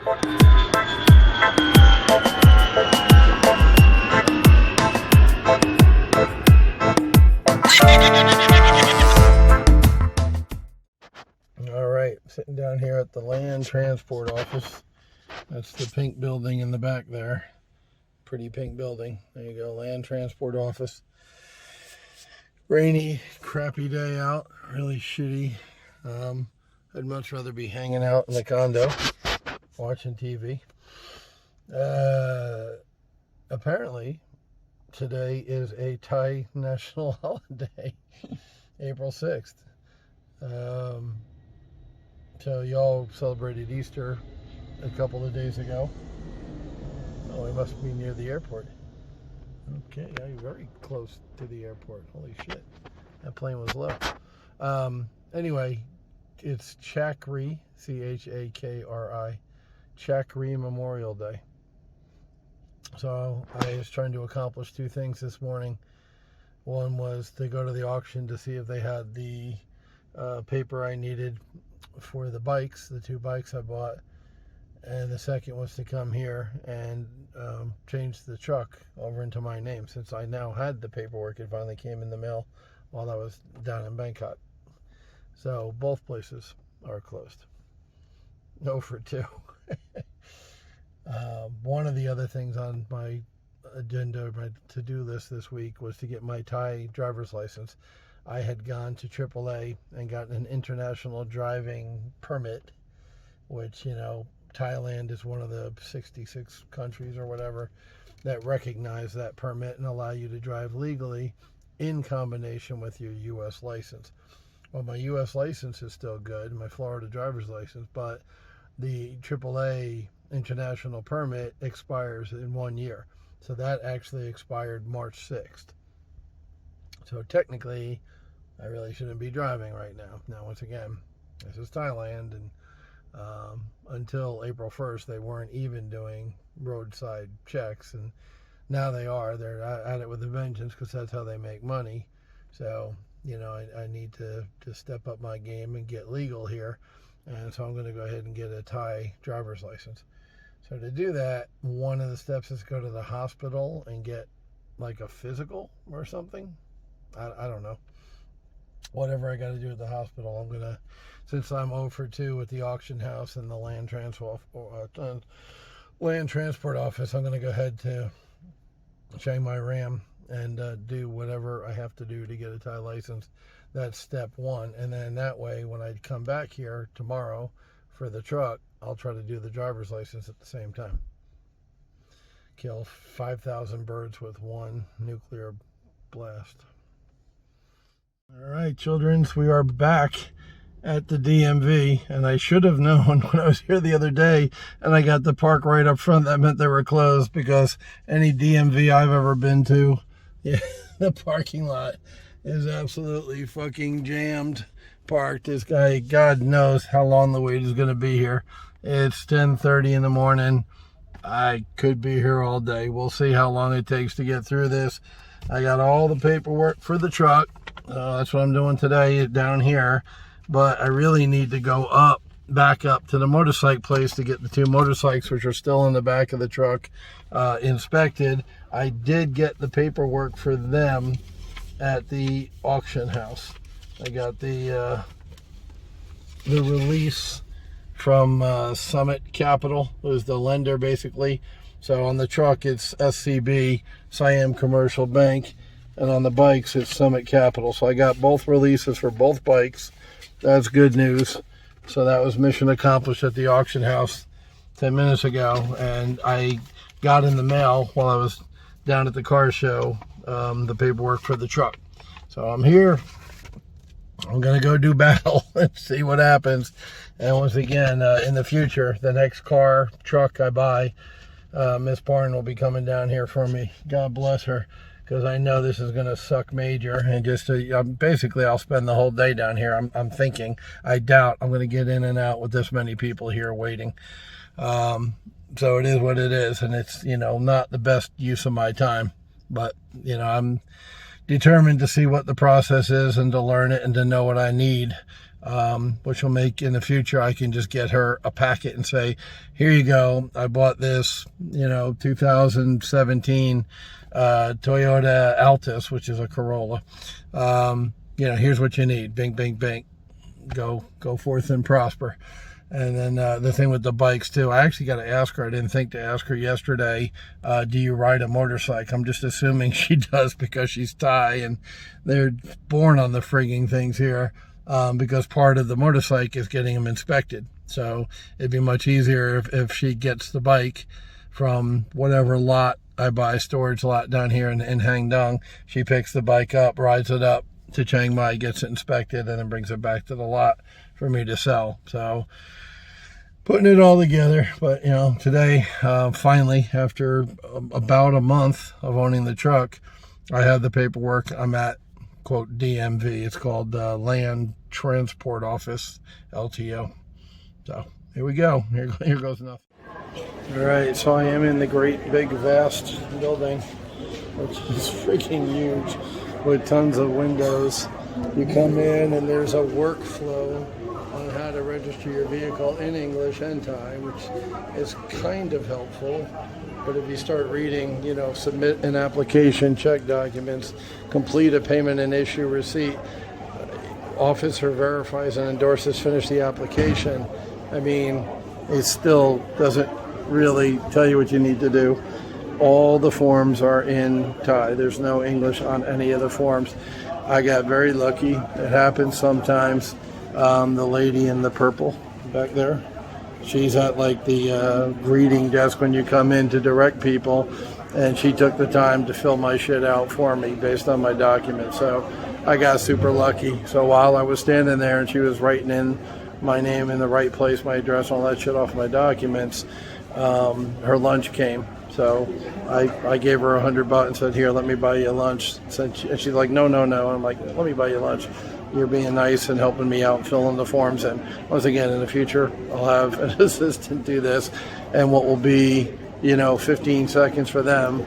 All right, sitting down here at the land transport office. That's the pink building in the back there. Pretty pink building. There you go, land transport office. Rainy, crappy day out, really shitty. I'd much rather be hanging out in the condo, watching TV. Apparently, today is a Thai national holiday, April 6th. So y'all celebrated Easter a couple of days ago. Oh, we must be near the airport. Okay, yeah, you're very close to the airport. Holy shit, that plane was low. Anyway, it's Chakri, Chakri, Chakri Memorial Day. So I was trying to accomplish two things this morning. One was to go to the auction to see if they had the paper I needed for the bikes, the two bikes I bought. And the second was to come here and change the truck over into my name, since I now had the paperwork. It finally came in the mail while I was down in Bangkok. So both places are closed. No for two. One of the other things on my agenda, my to-do list this week, was to get my Thai driver's license. I had gone to AAA and gotten an international driving permit, which, you know, Thailand is one of the 66 countries or whatever that recognize that permit and allow you to drive legally in combination with your U.S. license. Well, my U.S. license is still good, my Florida driver's license, but the AAA international permit expires in 1 year. So that actually expired March 6th. So technically, I really shouldn't be driving right now. Now, once again, this is Thailand, and until April 1st, they weren't even doing roadside checks, and now they are. They're at it with a vengeance, because that's how they make money. So, you know, I need to step up my game and get legal here, and so I'm going to go ahead and get a Thai driver's license. So to do that, one of the steps is go to the hospital and get like a physical or something. I don't know. Whatever I got to do at the hospital, I'm going to, since I'm 0 for 2 at the auction house and the land transport office, I'm going to go ahead to Chiang Mai Ram and do whatever I have to do to get a Thai license. That's step one. And then that way, when I come back here tomorrow for the truck, I'll try to do the driver's license at the same time. Kill 5,000 birds with one nuclear blast. All right, childrens, we are back at the DMV, and I should have known when I was here the other day and I got the park right up front, that meant they were closed, because any DMV I've ever been to, yeah, the parking lot is absolutely fucking jammed, parked. This guy, God knows how long the wait is going to be here. It's 10:30 in the morning. I could be here all day. We'll see how long it takes to get through this. I got all the paperwork for the truck. That's what I'm doing today down here. But I really need to go back up to the motorcycle place to get the two motorcycles, which are still in the back of the truck, inspected. I did get the paperwork for them at the auction house. I got the release from Summit Capital, who's the lender basically. So on the truck it's SCB, Siam Commercial Bank, and on the bikes it's Summit Capital. So I got both releases for both bikes. That's good news. So that was mission accomplished at the auction house 10 minutes ago, and I got in the mail while I was down at the car show the paperwork for the truck. So I'm here. I'm gonna go do battle and see what happens. And once again, in the future, the next truck I buy, Miss Barn will be coming down here for me. God bless her, because I know this is gonna suck major. And just basically, I'll spend the whole day down here. I'm thinking. I doubt I'm gonna get in and out with this many people here waiting. So it is what it is, and it's, you know, not the best use of my time. But, you know, I'm determined to see what the process is and to learn it and to know what I need. which will make in the future I can just get her a packet and say, here you go, I bought this 2017 Toyota Altis, which is a Corolla. Here's what you need. Bing, bing, bing. Go forth and prosper. And then the thing with the bikes too, I actually got to ask her. I didn't think to ask her yesterday, do you ride a motorcycle? I'm just assuming she does because she's Thai and they're born on the frigging things here, because part of the motorcycle is getting them inspected. So it'd be much easier if she gets the bike from whatever lot I buy, storage lot down here in Hangdong. She picks the bike up, rides it up to Chiang Mai, gets it inspected, and then brings it back to the lot for me to sell. So putting it all together. But today, finally, after about a month of owning the truck, I have the paperwork. I'm at, quote, DMV. It's called Land Transport Office, LTO. So here we go. Here goes nothing. All right, so I am in the great big vast building, which is freaking huge, with tons of windows. You come in and there's a workflow on how to register your vehicle in English and Thai, which is kind of helpful. But if you start reading, submit an application, check documents, complete a payment and issue receipt, officer verifies and endorses, finish the application. I mean, it still doesn't really tell you what you need to do. All the forms are in Thai. There's no English on any of the forms. I got very lucky. It happens sometimes. The lady in the purple back there, she's at like the greeting desk when you come in to direct people, and she took the time to fill my shit out for me based on my documents. So I got super lucky. So while I was standing there and she was writing in my name in the right place, my address, all that shit off my documents, her lunch came. So I gave her $100 and said, here, let me buy you lunch. And she's like, no. And I'm like, let me buy you lunch. You're being nice and helping me out and filling the forms in. Once again, in the future, I'll have an assistant do this. And what will be, 15 seconds for them.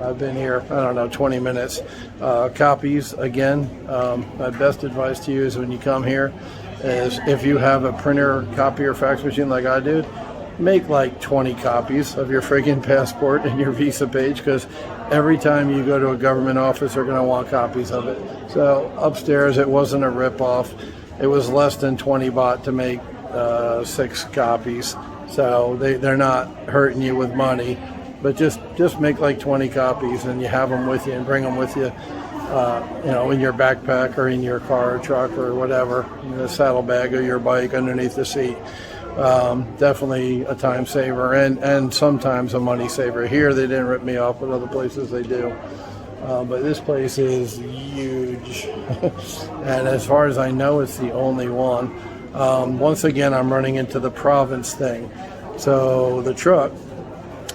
I've been here, 20 minutes. Copies, again, my best advice to you is when you come here is if you have a printer, copier, fax machine like I do, make like 20 copies of your friggin' passport and your visa page, because every time you go to a government office, they're going to want copies of it. So upstairs, it wasn't a rip-off. It was less than 20 baht to make 6 copies. So they're not hurting you with money, but just make like 20 copies and you have them with you and bring them with you, in your backpack or in your car or truck or whatever, in the saddlebag of your bike underneath the seat. Definitely a time saver and sometimes a money saver. Here they didn't rip me off, but other places they do. But this place is huge. And as far as I know, it's the only one. Once again, I'm running into the province thing. So the truck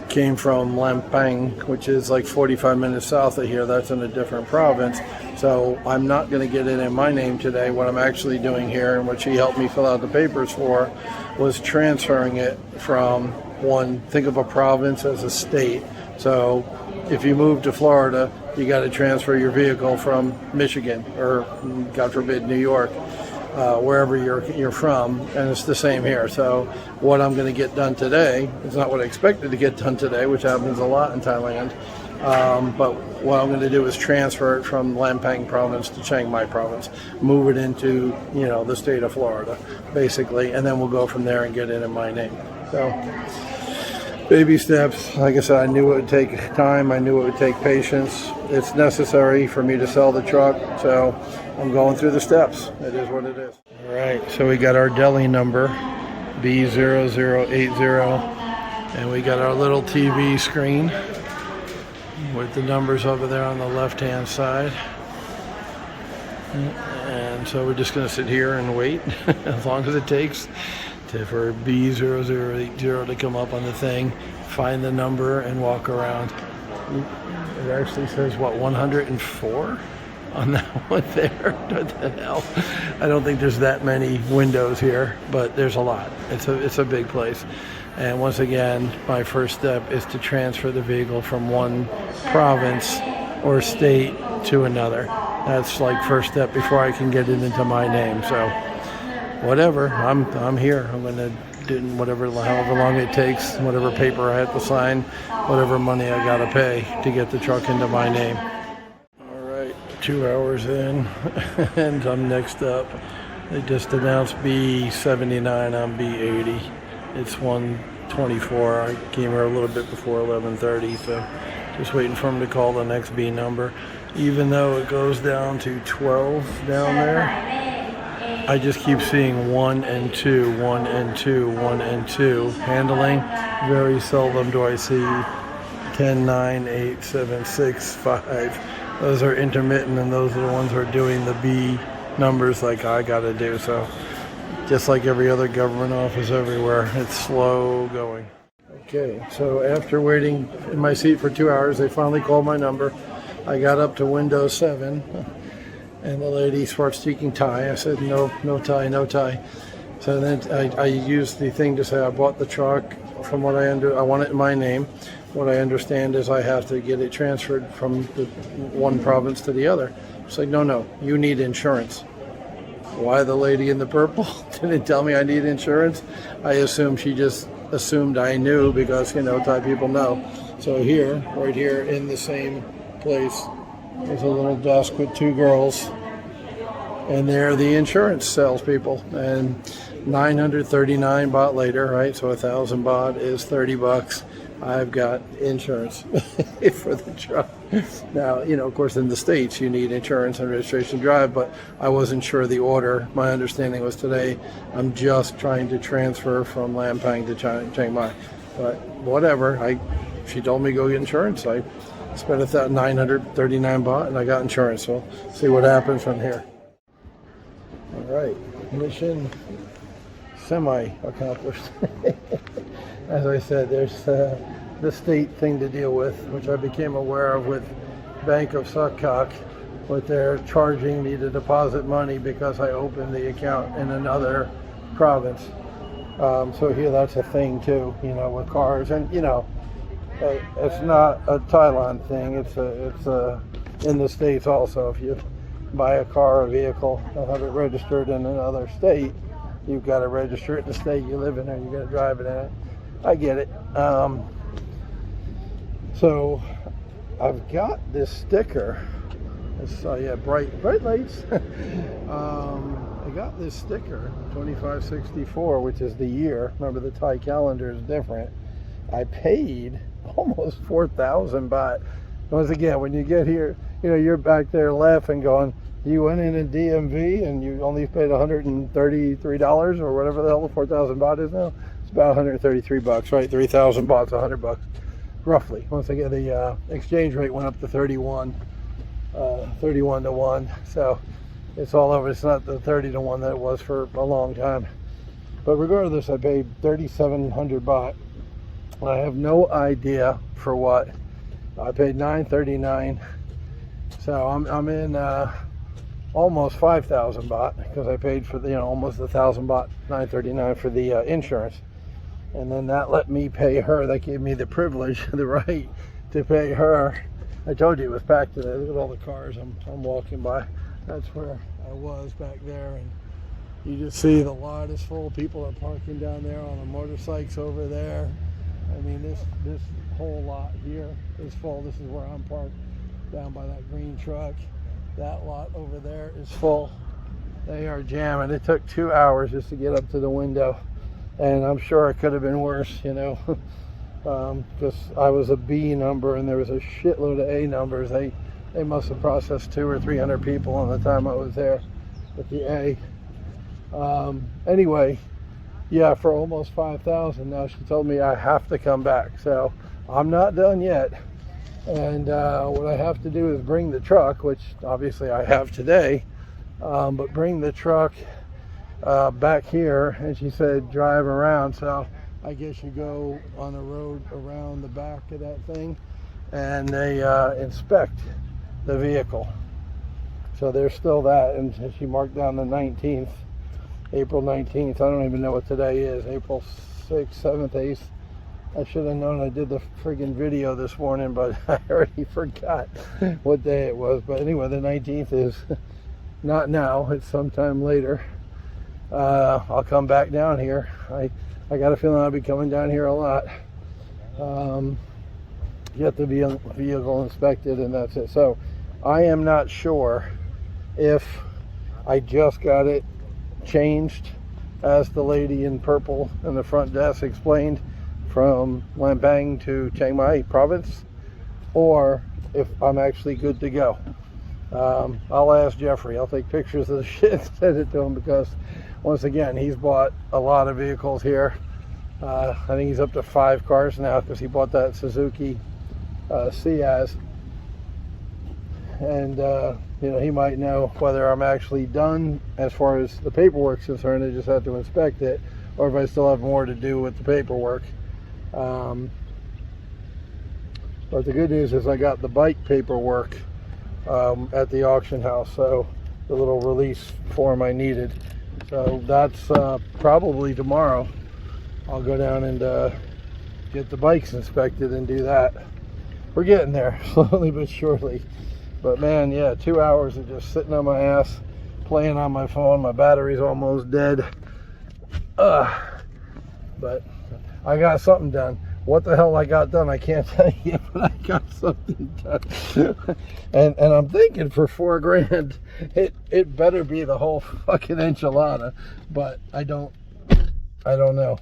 came from Lampang, which is like 45 minutes south of here. That's in a different province. So I'm not going to get it in my name today. What I'm actually doing here, and what she helped me fill out the papers for, was transferring it from one, think of a province as a state. So if you move to Florida, you got to transfer your vehicle from Michigan or, God forbid, New York, wherever you're from, and it's the same here. So what I'm going to get done today is not what I expected to get done today, which happens a lot in Thailand. But what I'm going to do is transfer it from Lampang province to Chiang Mai province, move it into, the state of Florida, basically, and then we'll go from there and get it in my name. So baby steps. Like I said, I knew it would take time. I knew it would take patience. It's necessary for me to sell the truck, so I'm going through the steps. It is what it is. All right, so we got our deli number, B0080, and we got our little TV screen with the numbers over there on the left-hand side. And so we're just going to sit here and wait as long as it takes for B0080 to come up on the thing, find the number, and walk around. It actually says, 104 on that one there? What the hell? I don't think there's that many windows here, but there's a lot. It's a big place. And once again, my first step is to transfer the vehicle from one province or state to another. That's like first step before I can get it into my name. So whatever. I'm here. I'm gonna do whatever, however long it takes, whatever paper I have to sign, whatever money I gotta pay to get the truck into my name. All right, 2 hours in, and I'm next up. They just announced B79 on B80. It's 1:24. I came here a little bit before 11:30, so just waiting for him to call the next B number. Even though it goes down to 12 down there, I just keep seeing 1 and 2, 1 and 2, 1 and 2 handling. Very seldom do I see 10, 9, 8, 7, 6, 5. Those are intermittent, and those are the ones who are doing the B numbers like I gotta do. So just like every other government office everywhere, it's slow going. Okay, so after waiting in my seat for 2 hours, they finally called my number. I got up to Windows 7, and the lady starts speaking Thai. I said, no Thai, no Thai. So then I used the thing to say I bought the truck. From what I want it in my name. What I understand is I have to get it transferred from the one province to the other. It's like, no, you need insurance. Why the lady in the purple didn't tell me I need insurance? I assume she just assumed I knew because, Thai people know. So here, right here in the same place, there's a little desk with 2 girls, and they're the insurance salespeople. And 939 baht later, right? So 1,000 baht is $30. I've got insurance for the truck. Now, of course, in the States, you need insurance and registration to drive, but I wasn't sure the order. My understanding was today I'm just trying to transfer from Lampang to Chiang Mai. But whatever, she told me go get insurance. I spent 939 baht and I got insurance. So see what happens from here. All right, mission semi-accomplished. As I said, there's the state thing to deal with, which I became aware of with Bank of Sukkot, but they're charging me to deposit money because I opened the account in another province. So here, that's a thing too, with cars, and it's not a Thailand thing. It's in the States also. If you buy a car or vehicle and have it registered in another state, you've got to register it in the state you live in, or you're going to drive it in it. I get it. So I've got this sticker. It's bright lights. I got this sticker, 2564, which is the year. Remember, the Thai calendar is different. I paid almost 4,000 baht. Once again, when you get here, you're back there laughing, going, you went in DMV and you only paid $133 or whatever the hell the 4,000 baht is now. It's about 133 bucks, right? 3,000 baht's 100 bucks, roughly. Once again, the exchange rate went up to 31 to 1. So it's all over. It's not the 30 to 1 that it was for a long time. But regardless, I paid 3,700 baht. I have no idea for what. I paid 939. So I'm in almost 5,000 baht because I paid for the almost 1,000 baht, 939 for the insurance, and then that let me pay her. That gave me the privilege, the right to pay her. I told you it was packed today. Look at all the cars I'm walking by. That's where I was back there, and you just see the lot is full. People are parking down there on the motorcycles over there. I mean, this whole lot here is full. This is where I'm parked, down by that green truck. That lot over there is full. They are jamming. It took 2 hours just to get up to the window, and I'm sure it could have been worse, because I was a B number and there was a shitload of A numbers. They must have processed 200 or 300 people on the time I was there with the A. Anyway, yeah, for almost 5,000. Now she told me I have to come back, so I'm not done yet. And what I have to do is bring the truck, which obviously I have today, but bring the truck back here. And she said drive around, so I guess you go on a road around the back of that thing, and they inspect the vehicle. So there's still that, and she marked down the 19th, April 19th. I don't even know what today is, April 6th, 7th, 8th. I should have known. I did the friggin' video this morning, but I already forgot what day it was. But anyway, the 19th is not now. It's sometime later. I'll come back down here. I got a feeling I'll be coming down here a lot. Get the vehicle inspected, and that's it. So I am not sure if I just got it changed, as the lady in purple in the front desk explained, from Lampang to Chiang Mai province, or if I'm actually good to go. I'll ask Jeffrey. I'll take pictures of the shit and send it to him, because once again, he's bought a lot of vehicles here. I think he's up to 5 cars now, because he bought that Suzuki Ciaz, and you know, he might know whether I'm actually done as far as the paperwork's concerned. I just have to inspect it, or if I still have more to do with the paperwork. But the good news is I got the bike paperwork at the auction house, so the little release form I needed. So that's probably tomorrow. I'll go down and get the bikes inspected and do that. We're getting there, slowly but surely. But man, yeah, 2 hours of just sitting on my ass, playing on my phone. My battery's almost dead. But I got something done. What the hell I got done, I can't tell you, but I got something done. and I'm thinking for $4 grand, it better be the whole fucking enchilada, but I don't know.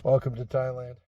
Welcome to Thailand.